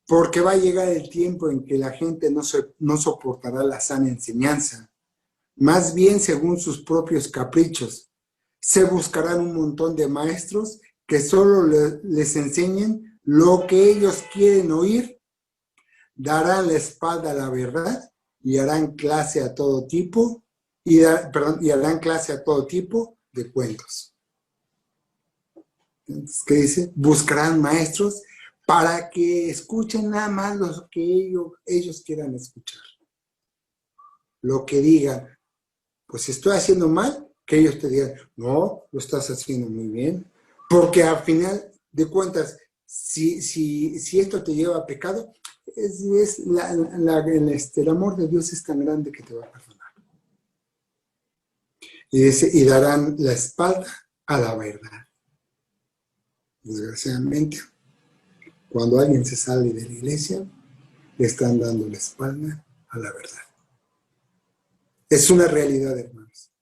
porque va a llegar el tiempo en que la gente no soportará la sana enseñanza, más bien según sus propios caprichos. Se buscarán un montón de maestros que solo les enseñen lo que ellos quieren oír, darán la espalda a la verdad y harán clase a todo tipo, y harán clase a todo tipo de cuentos. Entonces, ¿qué dice? Buscarán maestros para que escuchen nada más lo que ellos quieran escuchar. Lo que digan, pues si estoy haciendo mal, que ellos te digan, no, lo estás haciendo muy bien. Porque al final de cuentas, si esto te lleva a pecado, el amor de Dios es tan grande que te va a perdonar. Y dice, y darán la espalda a la verdad. Desgraciadamente, cuando alguien se sale de la iglesia, le están dando la espalda a la verdad. Es una realidad, hermanos.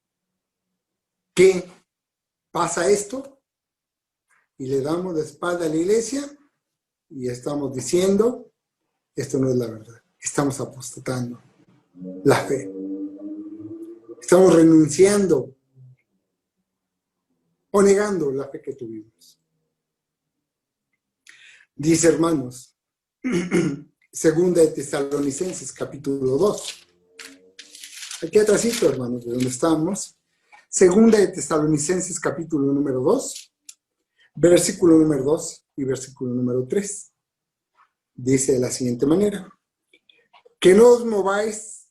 ¿Qué pasa esto? Y le damos la espalda a la iglesia y estamos diciendo, esto no es la verdad. Estamos apostatando la fe. Estamos renunciando o negando la fe que tuvimos. Dice, hermanos, segunda de Tesalonicenses, capítulo 2. Aquí atrásito, hermanos, de donde estamos. Segunda de Tesalonicenses, capítulo número 2, versículo número 2 y versículo número 3. Dice de la siguiente manera: que no os mováis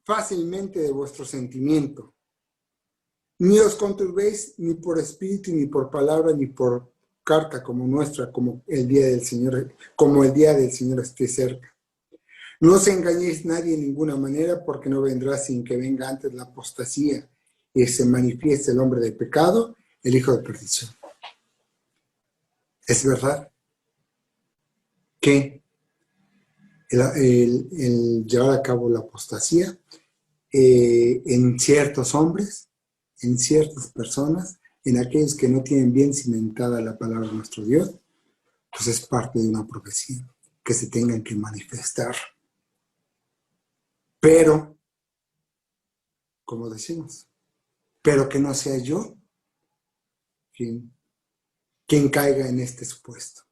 fácilmente de vuestro sentimiento, ni os conturbéis ni por espíritu, ni por palabra, ni por carta como nuestra, como el día del Señor esté cerca. No os engañéis nadie en ninguna manera, porque no vendrá sin que venga antes la apostasía y se manifieste el hombre de pecado, el hijo de perdición. Es verdad que el llevar a cabo la apostasía en ciertos hombres, en ciertas personas, en aquellos que no tienen bien cimentada la palabra de nuestro Dios, pues es parte de una profecía que se tengan que manifestar. Pero, como decimos, pero que no sea yo quien caiga en este supuesto.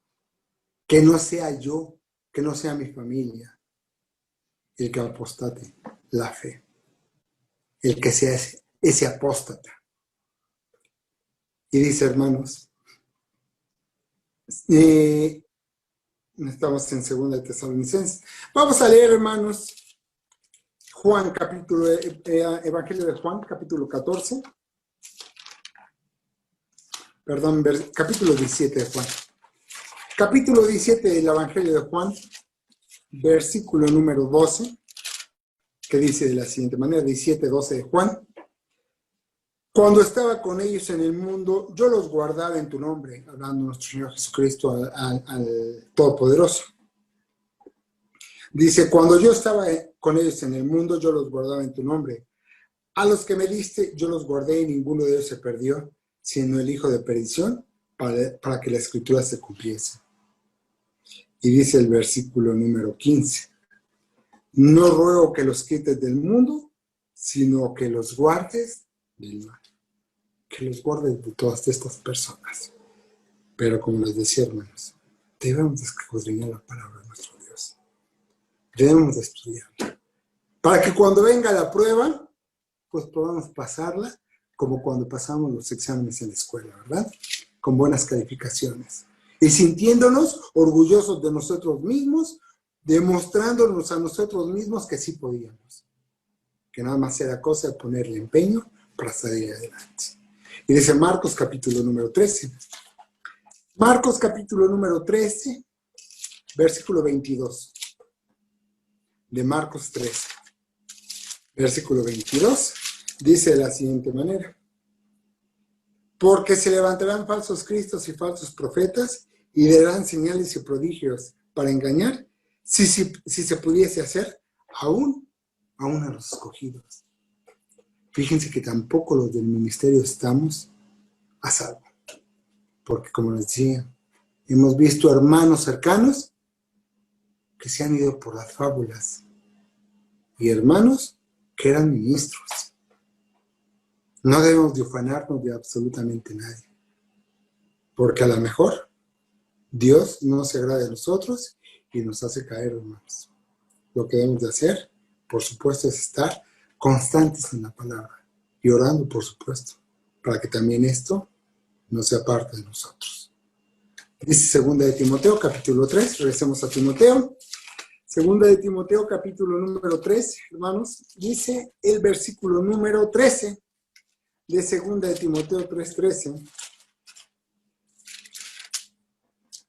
Que no sea yo, que no sea mi familia el que apostate la fe. El que sea ese apóstata. Y dice, hermanos, estamos en segunda de Tesalonicenses. Vamos a leer, hermanos, Juan, Evangelio de Juan, capítulo 14. Perdón, capítulo 17 de Juan. Capítulo 17 del Evangelio de Juan, versículo número 12, que dice de la siguiente manera, 17:12 de Juan. Cuando estaba con ellos en el mundo, yo los guardaba en tu nombre, hablando nuestro Señor Jesucristo al Todopoderoso. Dice, cuando yo estaba con ellos en el mundo, yo los guardaba en tu nombre. A los que me diste, yo los guardé y ninguno de ellos se perdió, sino el hijo de perdición, para que la escritura se cumpliese. Y dice el versículo número 15, no ruego que los quites del mundo, sino que los guardes del mal. Que los guardes de todas estas personas. Pero como les decía, hermanos, debemos escudriñar la palabra de nuestro Dios. Debemos de estudiarla. Para que cuando venga la prueba, pues podamos pasarla como cuando pasamos los exámenes en la escuela, ¿verdad? Con buenas calificaciones. Y sintiéndonos orgullosos de nosotros mismos, demostrándonos a nosotros mismos que sí podíamos. Que nada más era cosa de ponerle empeño para salir adelante. Y dice Marcos capítulo número 13. Marcos capítulo número 13, versículo 22. De Marcos 13. Versículo 22. Dice de la siguiente manera. Porque se levantarán falsos cristos y falsos profetas y darán señales y prodigios para engañar, si se pudiese hacer, aún a los escogidos. Fíjense que tampoco los del ministerio estamos a salvo. Porque como les decía, hemos visto hermanos cercanos que se han ido por las fábulas. Y hermanos que eran ministros. No debemos de ufanarnos de absolutamente nadie, porque a lo mejor Dios no se agrada de nosotros y nos hace caer, hermanos. Lo que debemos de hacer, por supuesto, es estar constantes en la palabra y orando, por supuesto, para que también esto no sea parte de nosotros. Dice 2 de Timoteo, capítulo 3, regresemos a Timoteo. 2 de Timoteo, capítulo número 3, hermanos, dice el versículo número 13 de 2 de Timoteo 3:13.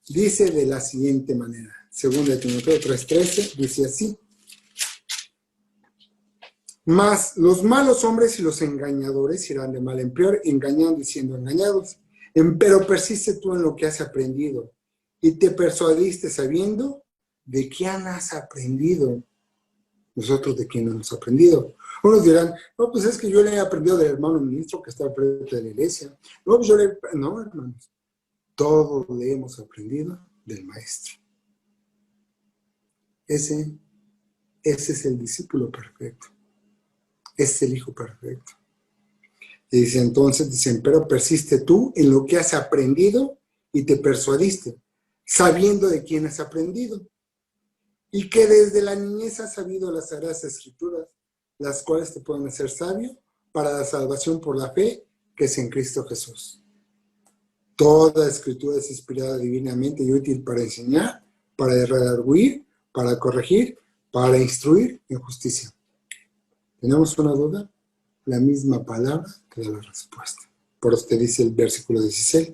Dice de la siguiente manera, 2 de Timoteo 3:13, dice así: mas los malos hombres y los engañadores irán de mal en peor, engañando y siendo engañados. Pero persiste tú en lo que has aprendido y te persuadiste sabiendo de quién has aprendido. Nosotros de quién hemos aprendido. Unos dirán, no, pues es que yo le he aprendido del hermano ministro que está frente de la iglesia. No, pues no, hermanos. Todos le hemos aprendido del maestro. Ese es el discípulo perfecto. Ese es el hijo perfecto. Y dice entonces, dicen, pero persiste tú en lo que has aprendido y te persuadiste, sabiendo de quién has aprendido. Y que desde la niñez has sabido las sagradas escrituras, las cuales te pueden hacer sabio para la salvación por la fe que es en Cristo Jesús. Toda escritura es inspirada divinamente y útil para enseñar, para redarguir, para corregir, para instruir en justicia. ¿Tenemos una duda? La misma palabra que da la respuesta. Por eso te dice el versículo 16.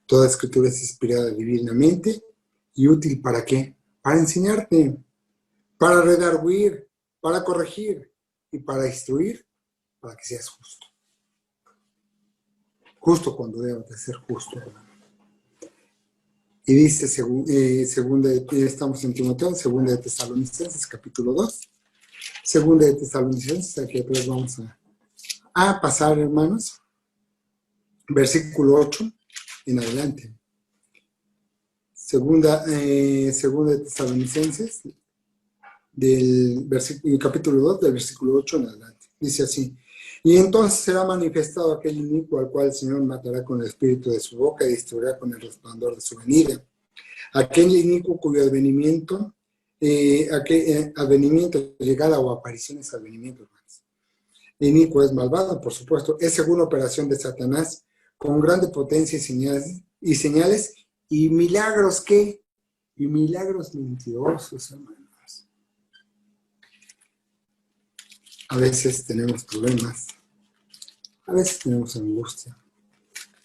Toda escritura es inspirada divinamente y útil ¿para qué? Para enseñarte, para redarguir, para corregir y para instruir, para que seas justo. Justo cuando debes de ser justo, hermano. Y dice, estamos en Timoteo, 2 de Tesalonicenses, capítulo 2. 2 de Tesalonicenses, aquí atrás vamos a pasar, hermanos. Versículo 8 en adelante. Segunda de Tesalonicenses, del capítulo 2, del versículo 8 en adelante. Dice así: y entonces será manifestado aquel inicuo al cual el Señor matará con el espíritu de su boca y destruirá con el resplandor de su venida. Aquel inicuo cuyo advenimiento, llegada o apariciones advenimiento, hermanos. Inicuo es malvado, por supuesto, es según operación de Satanás, con grande potencia y señales y milagros que, y milagros mentirosos, hermanos. A veces tenemos problemas, a veces tenemos angustia,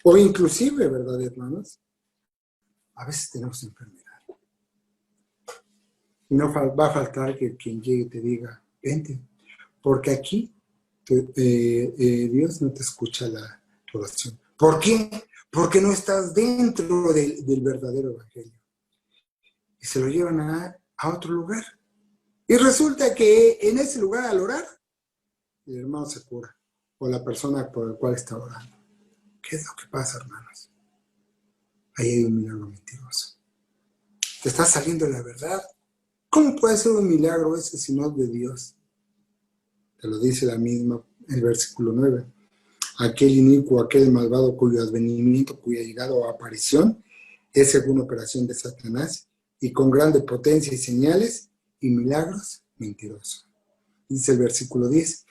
o inclusive, ¿verdad, hermanos? A veces tenemos enfermedad. Y no va a faltar que quien llegue te diga, vente, porque aquí Dios no te escucha la oración. ¿Por qué? Porque no estás dentro del verdadero evangelio. Y se lo llevan a otro lugar. Y resulta que en ese lugar, al orar, el hermano se cura, o la persona por la cual está orando. ¿Qué es lo que pasa, hermanos? Ahí hay un milagro mentiroso. Te está saliendo la verdad. ¿Cómo puede ser un milagro ese si no es de Dios? Te lo dice el versículo 9. Aquel inicuo, aquel malvado cuyo advenimiento, cuya llegada o aparición es según operación de Satanás y con grande potencia y señales y milagros mentirosos. Dice el versículo 10.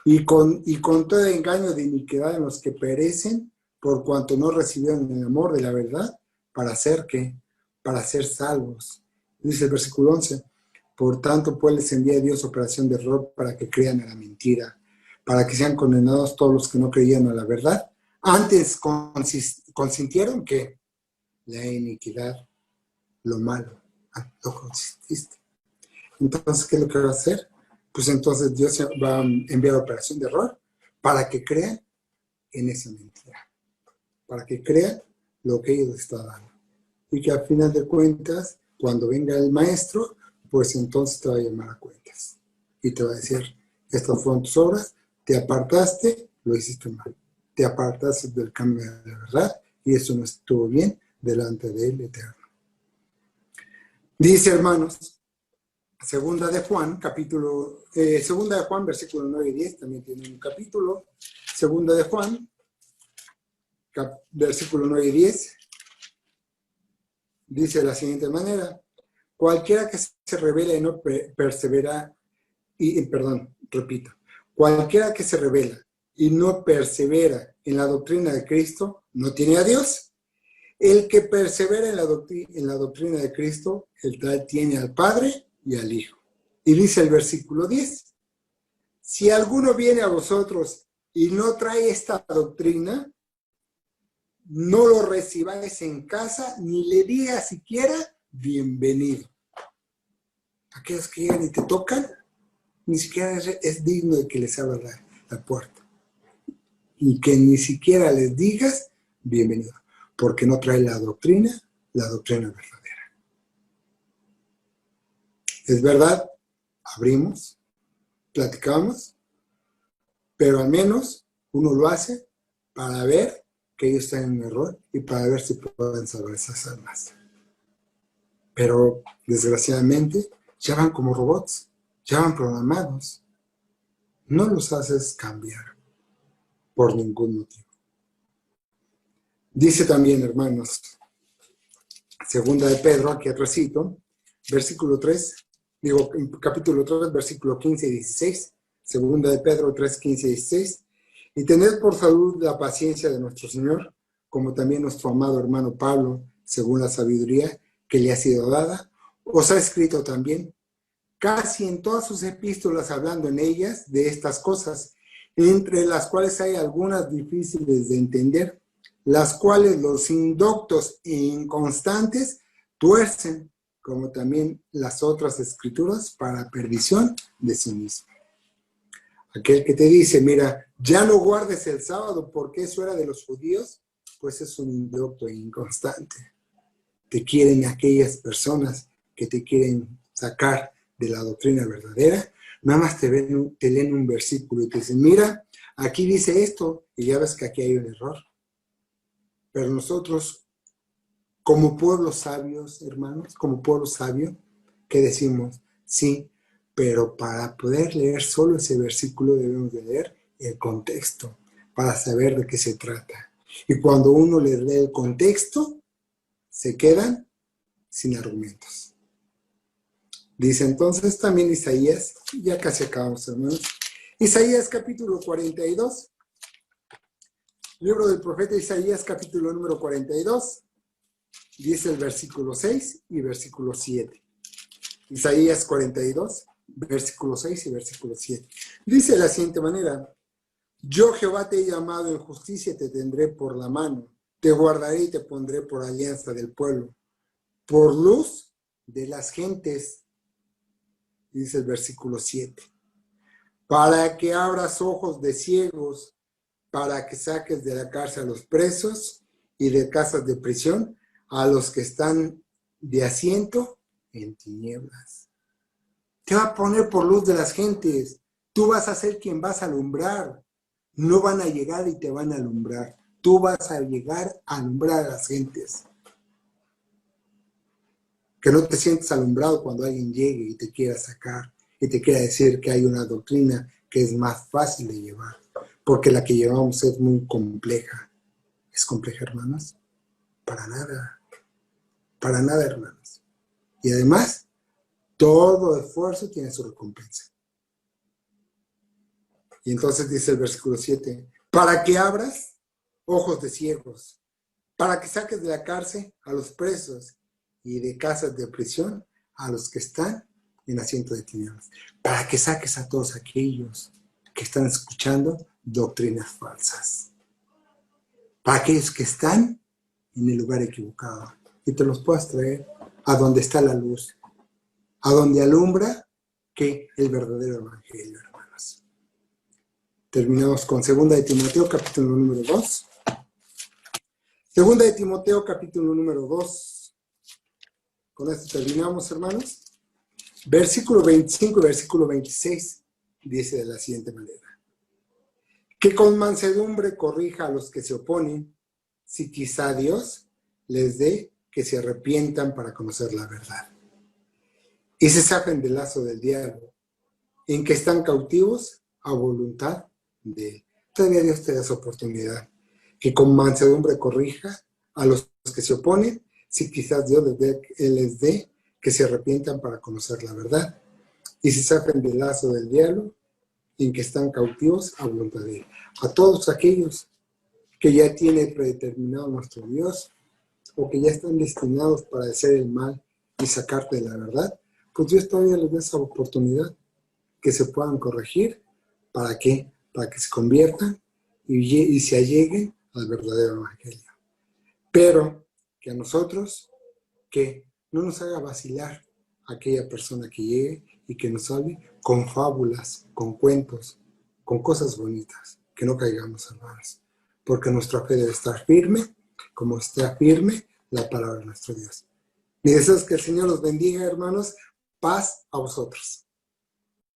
Y con todo engaño de iniquidad en los que perecen por cuanto no recibieron el amor de la verdad para ser ¿qué? Para ser salvos. Dice el versículo 11. Por tanto, pues les envía Dios operación de error para que crean a la mentira, para que sean condenados todos los que no creían a la verdad. Antes consintieron que la iniquidad, lo malo, lo consististe. Entonces, ¿qué es lo que va a hacer? Pues entonces Dios va a enviar operación de error para que crean en esa mentira, para que crean lo que ellos están dando. Y que al final de cuentas, cuando venga el maestro, pues entonces te va a llamar a cuentas. Y te va a decir, estas fueron tus obras, te apartaste, lo hiciste mal. Te apartaste del camino de la verdad y eso no estuvo bien delante del Eterno. Dice, hermanos, Segunda de Juan, versículo 9 y 10, también tiene un capítulo. Segunda de Juan, versículo 9 y 10, dice de la siguiente manera: cualquiera que se revela y no persevera, cualquiera que se revela y no persevera en la doctrina de Cristo, no tiene a Dios. El que persevera en la doctrina de Cristo, el tal tiene al Padre y al Hijo. Y dice el versículo 10, si alguno viene a vosotros y no trae esta doctrina, no lo recibáis en casa, ni le diga siquiera bienvenido. Aquellos que llegan y te tocan, ni siquiera es digno de que les abra la puerta. Y que ni siquiera les digas bienvenido, porque no trae la doctrina verdadera. Es verdad, abrimos, platicamos, pero al menos uno lo hace para ver que ellos están en un error y para ver si pueden salvar esas almas. Pero desgraciadamente ya van como robots, ya van programados. No los haces cambiar por ningún motivo. Dice también, hermanos, segunda de Pedro, aquí atrásito, capítulo 3, versículo 15 y 16, segunda de Pedro 3, 15 y 16, y tened por salud la paciencia de nuestro Señor, como también nuestro amado hermano Pablo, según la sabiduría que le ha sido dada, os ha escrito también, casi en todas sus epístolas hablando en ellas de estas cosas, entre las cuales hay algunas difíciles de entender, las cuales los indoctos e inconstantes tuercen, como también las otras escrituras, para perdición de sí mismo. Aquel que te dice, mira, ya no guardes el sábado porque eso era de los judíos, pues es un indocto e inconstante. Te quieren aquellas personas que te quieren sacar de la doctrina verdadera, nada más te leen un versículo y te dicen, mira, aquí dice esto, y ya ves que aquí hay un error. Pero nosotros, como pueblos sabios, hermanos, como pueblo sabio, ¿qué decimos? Sí, pero para poder leer solo ese versículo debemos de leer el contexto, para saber de qué se trata. Y cuando uno le lee el contexto, se quedan sin argumentos. Dice entonces también Isaías, ya casi acabamos, hermanos, Isaías capítulo 42, libro del profeta Isaías capítulo número 42, dice el versículo 6 y versículo 7. Isaías 42, versículo 6 y versículo 7. Dice de la siguiente manera, yo Jehová te he llamado en justicia y te tendré por la mano, te guardaré y te pondré por alianza del pueblo, por luz de las gentes, dice el versículo 7, para que abras ojos de ciegos, para que saques de la cárcel a los presos y de casas de prisión a los que están de asiento en tinieblas. Te va a poner por luz de las gentes. Tú vas a ser quien vas a alumbrar. No van a llegar y te van a alumbrar. Tú vas a llegar a alumbrar a las gentes. Que no te sientas alumbrado cuando alguien llegue y te quiera sacar y te quiera decir que hay una doctrina que es más fácil de llevar. Porque la que llevamos es muy compleja. ¿Es compleja, hermanos? Para nada. Para nada, hermanos. Y además, todo esfuerzo tiene su recompensa. Y entonces dice el versículo 7, para que abras ojos de ciegos, para que saques de la cárcel a los presos y de casas de prisión a los que están en asiento de tinieblas, para que saques a todos aquellos que están escuchando doctrinas falsas, para aquellos que están en el lugar equivocado y te los puedas traer a donde está la luz, a donde alumbra que el verdadero evangelio, hermanos. Terminamos con 2 de Timoteo, capítulo número 2. 2 de Timoteo, capítulo número 2. Con esto terminamos, hermanos. Versículo 25 y versículo 26 dice de la siguiente manera. Que con mansedumbre corrija a los que se oponen, si quizá Dios les dé que se arrepientan para conocer la verdad. y se zafen del lazo del diablo, en que están cautivos a voluntad de Él. Todavía Dios te da esa oportunidad, que con mansedumbre corrija a los que se oponen, si quizás Dios les dé que se arrepientan para conocer la verdad, y se zafen del lazo del diablo, en que están cautivos a voluntad de Él. A todos aquellos que ya tiene predeterminado nuestro Dios, o que ya están destinados para hacer el mal y sacarte de la verdad, pues Dios todavía les da esa oportunidad, que se puedan corregir. ¿Para qué? Para que se conviertan y se alleguen al verdadero evangelio. Pero que a nosotros, que no nos haga vacilar aquella persona que llegue y que nos hable con fábulas, con cuentos, con cosas bonitas, que no caigamos, hermanos, porque nuestra fe debe estar firme, como está firme la palabra de nuestro Dios. Mi deseo es que el Señor los bendiga, hermanos. Paz a vosotros.